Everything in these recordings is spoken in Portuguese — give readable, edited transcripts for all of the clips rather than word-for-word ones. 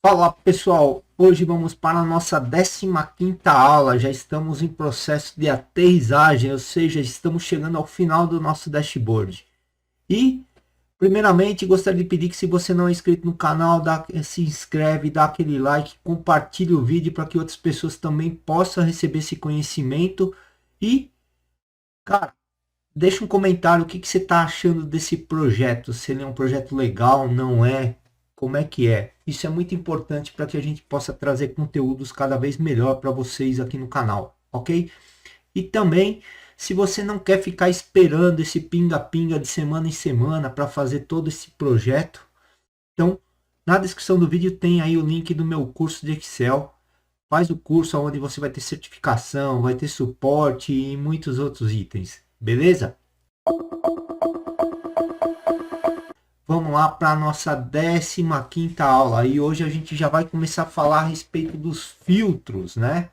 Fala pessoal, hoje vamos para a nossa 15ª aula, já estamos em processo de aterrissagem, ou seja, estamos chegando ao final do nosso dashboard. E, primeiramente, gostaria de pedir que se você não é inscrito no canal, se inscreve, dá aquele like, compartilhe o vídeo para que outras pessoas também possam receber esse conhecimento. E, cara, deixa um comentário o que você está achando desse projeto, se ele é um projeto legal, não é, como é que é. Isso é muito importante para que a gente possa trazer conteúdos cada vez melhor para vocês aqui no canal, ok? E também, se você não quer ficar esperando esse pinga-pinga de semana em semana para fazer todo esse projeto, então na descrição do vídeo tem aí o link do meu curso de Excel. Faz o curso onde você vai ter certificação, vai ter suporte e muitos outros itens, beleza? Vamos lá para a nossa 15ª aula e hoje a gente já vai começar a falar a respeito dos filtros, né?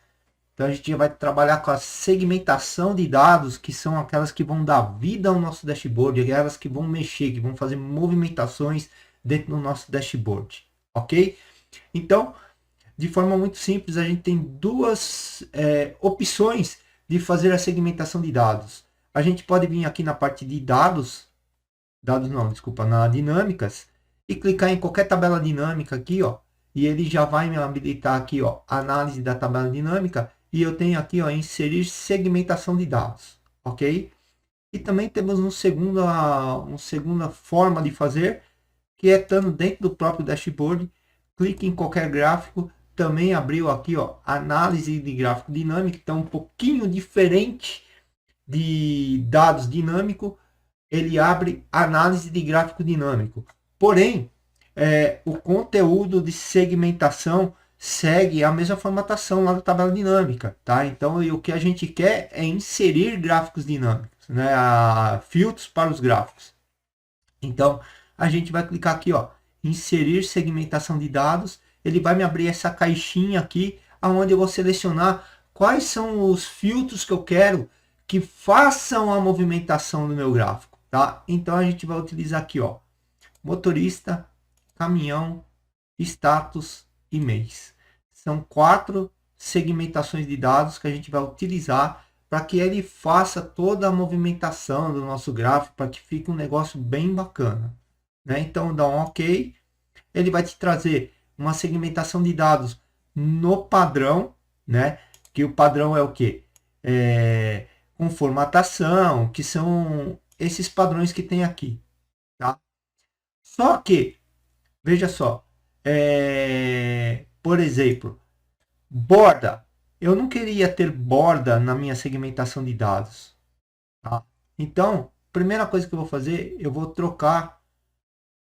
Então a gente já vai trabalhar com a segmentação de dados, que são aquelas que vão dar vida ao nosso dashboard, aquelas que vão mexer, que vão fazer movimentações dentro do nosso dashboard, ok? Então, de forma muito simples, a gente tem duas opções de fazer a segmentação de dados. A gente pode vir aqui na parte de dados não, desculpa, na dinâmicas, e clicar em qualquer tabela dinâmica aqui, ó, e ele já vai me habilitar aqui, ó, análise da tabela dinâmica, e eu tenho aqui, ó, inserir segmentação de dados, ok? E também temos uma segunda forma de fazer, que é estando dentro do próprio dashboard, clique em qualquer gráfico, também abriu aqui, ó, análise de gráfico dinâmico, então um pouquinho diferente de dados dinâmico, ele abre análise de gráfico dinâmico. Porém, o conteúdo de segmentação segue a mesma formatação lá da tabela dinâmica, tá? Então, o que a gente quer é inserir gráficos dinâmicos, né? Filtros para os gráficos. Então, a gente vai clicar aqui, ó, inserir segmentação de dados. Ele vai me abrir essa caixinha aqui, onde eu vou selecionar quais são os filtros que eu quero que façam a movimentação do meu gráfico, tá? Então, a gente vai utilizar aqui, ó, motorista, caminhão, status e mês. São 4 segmentações de dados que a gente vai utilizar para que ele faça toda a movimentação do nosso gráfico, para que fique um negócio bem bacana, né? Então, dá um OK. Ele vai te trazer uma segmentação de dados no padrão, né? Que o padrão é o quê? Com formatação, que são esses padrões que tem aqui, tá? Só que, veja só, por exemplo, borda. Eu não queria ter borda na minha segmentação de dados, tá? Então, primeira coisa que eu vou fazer, eu vou trocar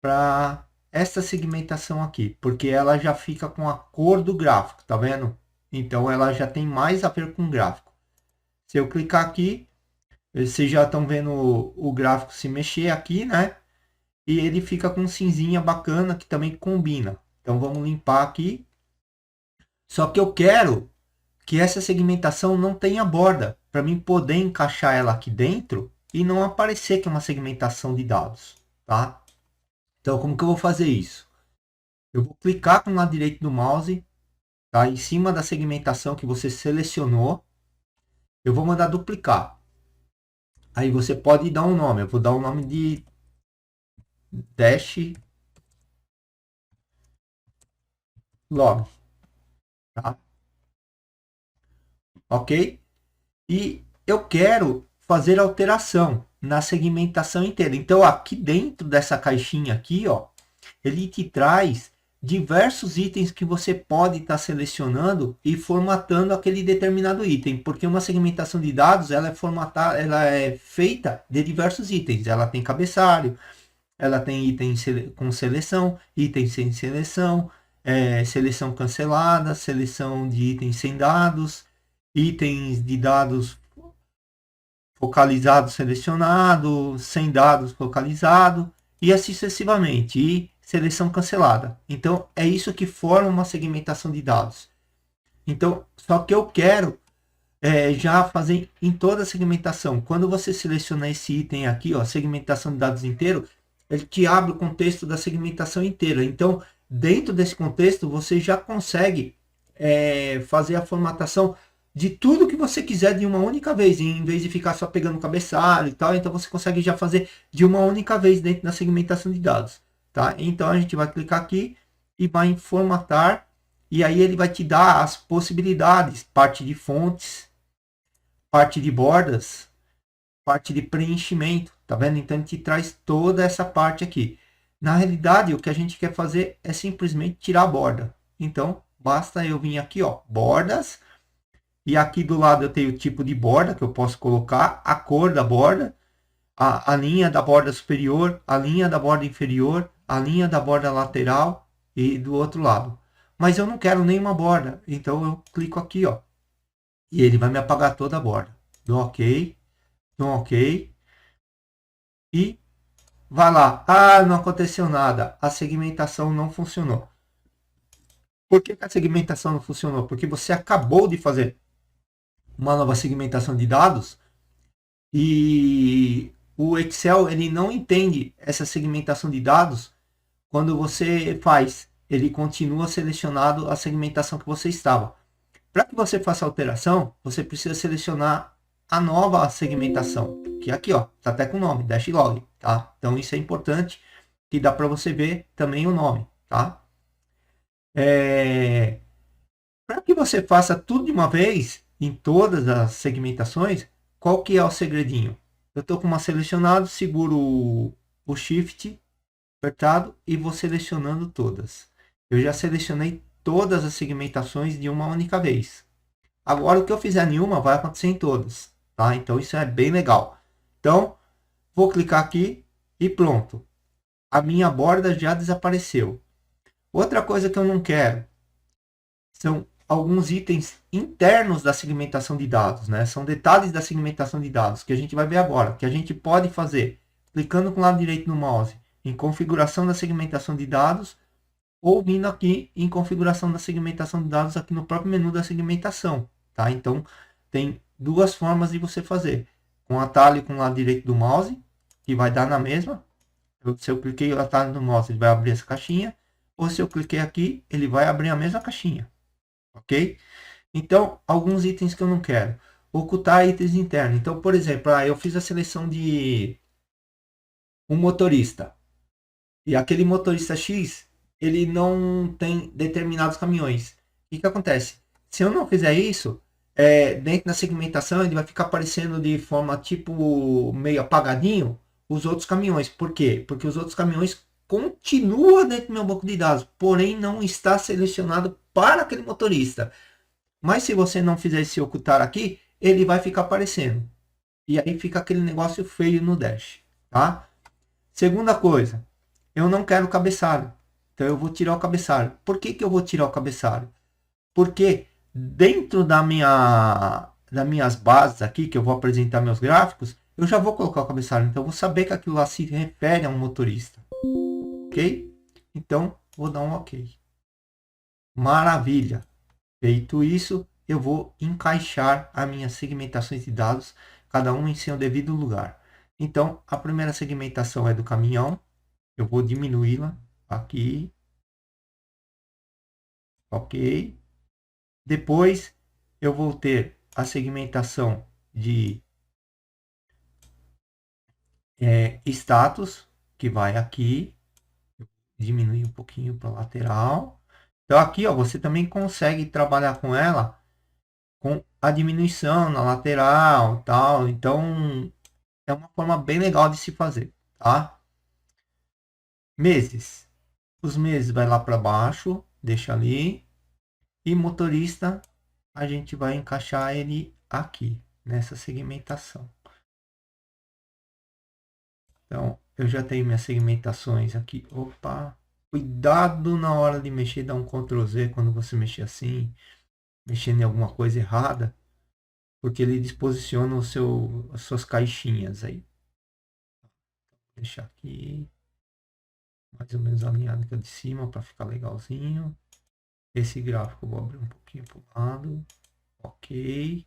para essa segmentação aqui, porque ela já fica com a cor do gráfico, tá vendo? Então, ela já tem mais a ver com o gráfico. Se eu clicar aqui, vocês já estão vendo o gráfico se mexer aqui, né? E ele fica com cinzinha bacana que também combina. Então vamos limpar aqui. Só que eu quero que essa segmentação não tenha borda, para mim poder encaixar ela aqui dentro e não aparecer que é uma segmentação de dados, tá? Então como que eu vou fazer isso? Eu vou clicar com o lado direito do mouse, tá? Em cima da segmentação que você selecionou. Eu vou mandar duplicar. Aí você pode dar um nome. Eu vou dar o nome de dash log, tá? Ok? E eu quero fazer alteração na segmentação inteira. Então, aqui dentro dessa caixinha aqui, ó, ele te traz diversos itens que você pode estar selecionando e formatando aquele determinado item, porque uma segmentação de dados ela é formatada, ela é feita de diversos itens. Ela tem cabeçalho, ela tem itens com seleção, itens sem seleção, seleção cancelada, seleção de itens sem dados, itens de dados focalizado selecionado, sem dados focalizado e assim sucessivamente, e seleção cancelada. Então é isso que forma uma segmentação de dados. Então, só que eu quero já fazer em toda a segmentação. Quando você seleciona esse item aqui, ó, segmentação de dados inteiro, ele te abre o contexto da segmentação inteira. Então, dentro desse contexto, você já consegue fazer a formatação de tudo que você quiser de uma única vez, em vez de ficar só pegando cabeçalho e tal. Então, você consegue já fazer de uma única vez dentro da segmentação de dados. Tá? Então, a gente vai clicar aqui e vai em formatar. E aí ele vai te dar as possibilidades, parte de fontes, parte de bordas, parte de preenchimento, tá vendo? Então ele te traz toda essa parte aqui. Na realidade, o que a gente quer fazer é simplesmente tirar a borda. Então, basta eu vir aqui, ó, bordas, e aqui do lado eu tenho o tipo de borda que eu posso colocar, a cor da borda, a linha da borda superior, a linha da borda inferior, a linha da borda lateral e do outro lado. Mas eu não quero nenhuma borda, então eu clico aqui, ó, e ele vai me apagar toda a borda. Dou OK, dou OK e vai lá. Ah, não aconteceu nada. A segmentação não funcionou. Por que a segmentação não funcionou? Porque você acabou de fazer uma nova segmentação de dados e o Excel ele não entende essa segmentação de dados quando você faz. Ele continua selecionado a segmentação que você estava. Para que você faça a alteração, você precisa selecionar a nova segmentação, que é aqui, ó, tá até com o nome, Dashlog, tá? Então isso é importante, que dá para você ver também o nome, tá? Para que você faça tudo de uma vez, em todas as segmentações, qual que é o segredinho? Eu estou com uma selecionado, seguro o Shift apertado e vou selecionando todas. Eu já selecionei todas as segmentações de uma única vez. Agora, o que eu fizer em uma vai acontecer em todas, tá? Então, isso é bem legal. Então, vou clicar aqui e pronto. A minha borda já desapareceu. Outra coisa que eu não quero são alguns itens internos da segmentação de dados, né? São detalhes da segmentação de dados que a gente vai ver agora, que a gente pode fazer clicando com o lado direito no mouse em configuração da segmentação de dados ou vindo aqui em configuração da segmentação de dados aqui no próprio menu da segmentação, tá? Então, tem duas formas de você fazer. Com atalho com o lado direito do mouse, que vai dar na mesma. Se eu cliquei o atalho no mouse, ele vai abrir essa caixinha. Ou se eu cliquei aqui, ele vai abrir a mesma caixinha. Ok? Então, alguns itens que eu não quero. Ocultar itens internos. Então, por exemplo, eu fiz a seleção de um motorista. E aquele motorista X, ele não tem determinados caminhões. O que acontece? Se eu não fizer isso, dentro da segmentação, ele vai ficar aparecendo de forma tipo meio apagadinho os outros caminhões. Por quê? Porque os outros caminhões continuam dentro do meu banco de dados, porém não está selecionado para aquele motorista. Mas se você não fizer esse ocultar aqui, ele vai ficar aparecendo. E aí fica aquele negócio feio no dash, tá? Segunda coisa, eu não quero cabeçalho. Então eu vou tirar o cabeçalho. Por que eu vou tirar o cabeçalho? Porque dentro das minhas bases aqui, que eu vou apresentar meus gráficos, eu já vou colocar o cabeçalho. Então eu vou saber que aquilo lá se refere a um motorista. Ok? Então vou dar um ok. Maravilha. Feito isso, eu vou encaixar as minhas segmentações de dados, cada uma em seu devido lugar. Então, a primeira segmentação é do caminhão. Eu vou diminuí-la aqui. Ok. Depois, eu vou ter a segmentação de status, que vai aqui. Diminuir um pouquinho para a lateral. Então, aqui ó, você também consegue trabalhar com ela com a diminuição na lateral, tal. Então, é uma forma bem legal de se fazer, tá? Meses. Os meses vai lá para baixo, deixa ali. E motorista, a gente vai encaixar ele aqui, nessa segmentação. Então, eu já tenho minhas segmentações aqui. Opa! Cuidado na hora de mexer, dar um Ctrl Z quando você mexer assim, mexendo em alguma coisa errada, porque ele disposiciona as suas caixinhas aí. Vou deixar aqui mais ou menos alinhado aqui de cima para ficar legalzinho. Esse gráfico eu vou abrir um pouquinho para o lado. Ok.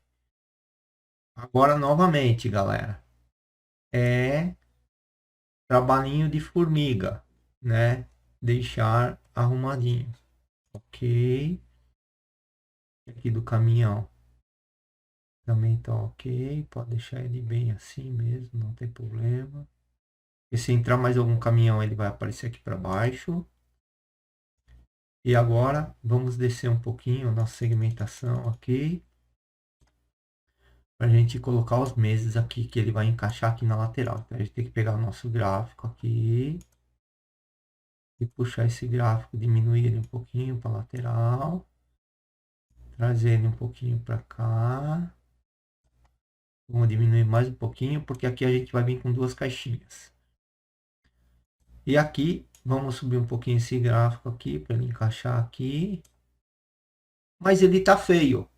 Agora novamente, galera. trabalhinho de formiga, né? Deixar arrumadinho. Ok. Aqui do caminhão também tá ok. Pode deixar ele bem assim mesmo, não tem problema. E se entrar mais algum caminhão, ele vai aparecer aqui para baixo. E agora vamos descer um pouquinho a nossa segmentação aqui. Para a gente colocar os meses aqui que ele vai encaixar aqui na lateral. Então a gente tem que pegar o nosso gráfico aqui e puxar esse gráfico, diminuir ele um pouquinho para a lateral, trazer ele um pouquinho para cá. Vamos diminuir mais um pouquinho porque aqui a gente vai vir com duas caixinhas. E aqui vamos subir um pouquinho esse gráfico aqui para ele encaixar aqui. Mas ele tá feio,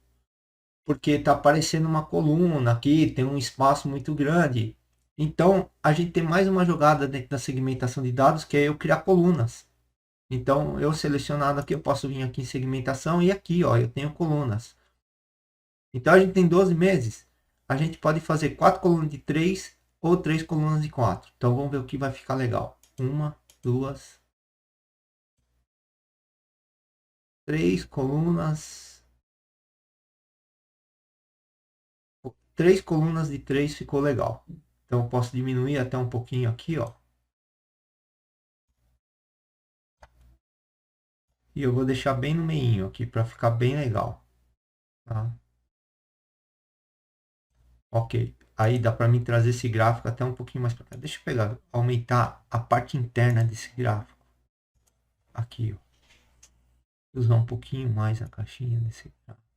porque tá aparecendo uma coluna aqui, tem um espaço muito grande. Então, a gente tem mais uma jogada dentro da segmentação de dados, que é eu criar colunas. Então, eu selecionado aqui, eu posso vir aqui em segmentação e aqui, ó, eu tenho colunas. Então, a gente tem 12 meses. A gente pode fazer 4 colunas de 3 ou 3 colunas de 4. Então, vamos ver o que vai ficar legal. Uma, duas, 3 colunas. 3 colunas de 3 ficou legal. Então, eu posso diminuir até um pouquinho aqui, ó. E eu vou deixar bem no meio aqui para ficar bem legal. Tá? Ok. Aí dá para mim trazer esse gráfico até um pouquinho mais para cá. Deixa eu pegar, aumentar a parte interna desse gráfico. Aqui, ó. Usar um pouquinho mais a caixinha desse gráfico.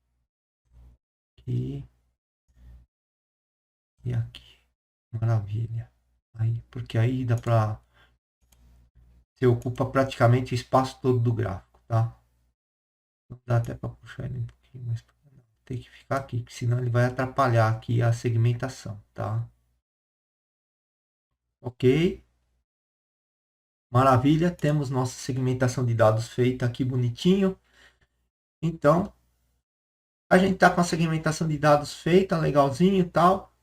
Aqui. E aqui. Maravilha. Aí, porque aí dá para... Você ocupa praticamente o espaço todo do gráfico, tá? Não dá até para puxar ele um pouquinho mais para cá. Tem que ficar aqui, senão ele vai atrapalhar aqui a segmentação, tá? Ok. Maravilha, temos nossa segmentação de dados feita aqui bonitinho. Então, a gente está com a segmentação de dados feita, legalzinho e tal.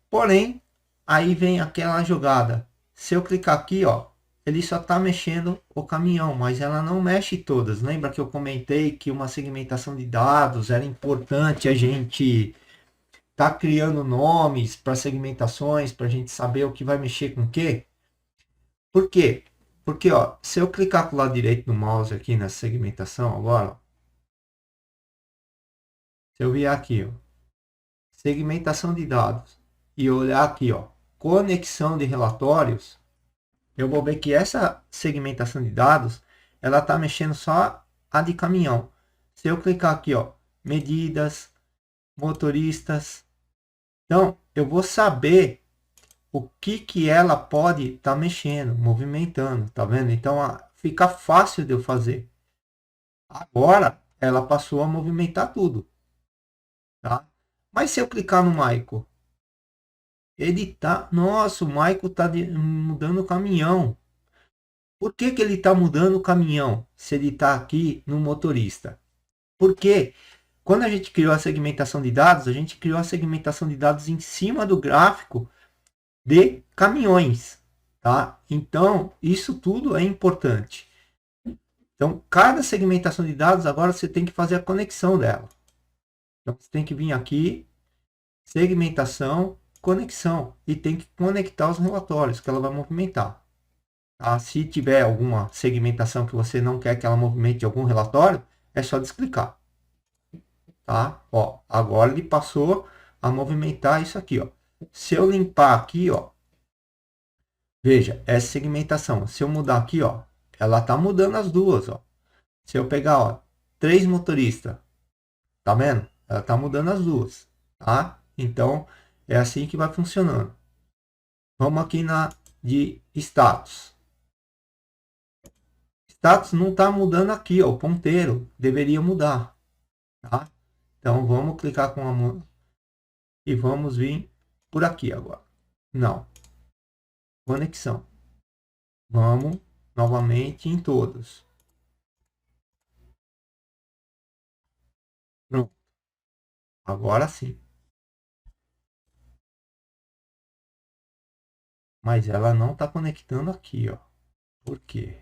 Porém, aí vem aquela jogada. Se eu clicar aqui, ó, ele só está mexendo o caminhão, mas ela não mexe todas. Lembra que eu comentei que uma segmentação de dados era importante a gente tá criando nomes para segmentações, para a gente saber o que vai mexer com o quê? Por quê? Porque, ó, se eu clicar com o lado direito do mouse aqui na segmentação agora, ó, se eu vier aqui, ó, segmentação de dados e olhar aqui, ó, conexão de relatórios, eu vou ver que essa segmentação de dados, ela tá mexendo só a de caminhão. Se eu clicar aqui, ó, medidas, motoristas, então eu vou saber o que ela pode estar mexendo, movimentando, tá vendo? Então fica fácil de eu fazer. Agora ela passou a movimentar tudo, tá? Mas se eu clicar no Michael, ele tá, nossa, o Michael tá mudando o caminhão. Por que que ele tá mudando o caminhão se ele tá aqui no motorista? Porque quando a gente criou a segmentação de dados, a gente criou a segmentação de dados em cima do gráfico de caminhões, tá? Então, isso tudo é importante. Então, cada segmentação de dados, agora você tem que fazer a conexão dela. Então, você tem que vir aqui, segmentação, conexão. E tem que conectar os relatórios que ela vai movimentar. Tá? Se tiver alguma segmentação que você não quer que ela movimente algum relatório, é só desclicar. Tá? Ó, agora ele passou a movimentar isso aqui. Ó. Se eu limpar aqui, ó, veja, essa segmentação. Se eu mudar aqui, ó, ela tá mudando as duas. Ó. Se eu pegar, ó, 3 motoristas, tá vendo? Ela tá mudando as duas, tá? Então, é assim que vai funcionando. Vamos aqui na de status. Status não tá mudando aqui, ó, o ponteiro deveria mudar, tá? Então, vamos clicar com a mão e vamos vir por aqui agora. Não, conexão. Vamos novamente em todos. Pronto, agora sim. Mas ela não está conectando aqui, ó. Por quê?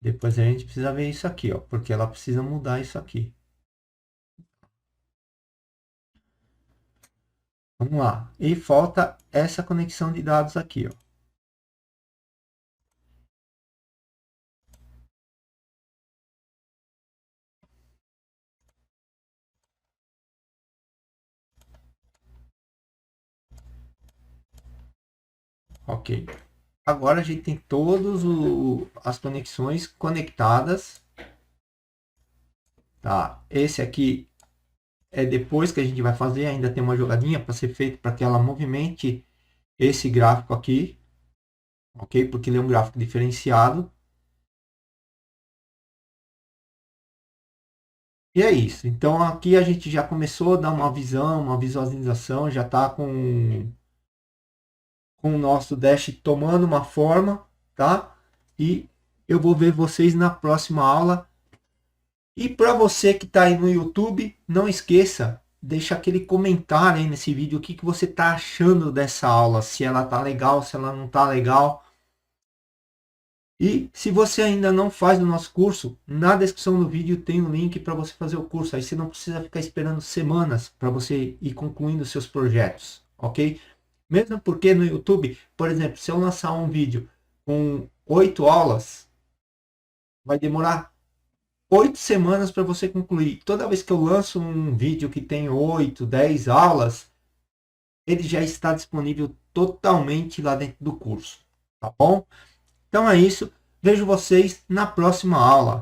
Depois a gente precisa ver isso aqui, ó, porque ela precisa mudar isso aqui. Vamos lá. E falta essa conexão de dados aqui, ó. Ok. Agora a gente tem todas as conexões conectadas. Tá? Esse aqui é depois que a gente vai fazer, ainda tem uma jogadinha para ser feito para que ela movimente esse gráfico aqui, ok? Porque ele é um gráfico diferenciado. E é isso. Então aqui a gente já começou a dar uma visão, uma visualização, já está com o nosso dash tomando uma forma, tá? E eu vou ver vocês na próxima aula. E para você que está aí no YouTube, não esqueça, deixa aquele comentário aí nesse vídeo, o que você está achando dessa aula, se ela tá legal, se ela não tá legal. E se você ainda não faz o nosso curso, na descrição do vídeo tem um link para você fazer o curso. Aí você não precisa ficar esperando semanas para você ir concluindo seus projetos, ok? Mesmo porque no YouTube, por exemplo, se eu lançar um vídeo com 8 aulas, vai demorar 8 semanas para você concluir. Toda vez que eu lanço um vídeo que tem 8, 10 aulas, ele já está disponível totalmente lá dentro do curso, tá bom? Então é isso. Vejo vocês na próxima aula.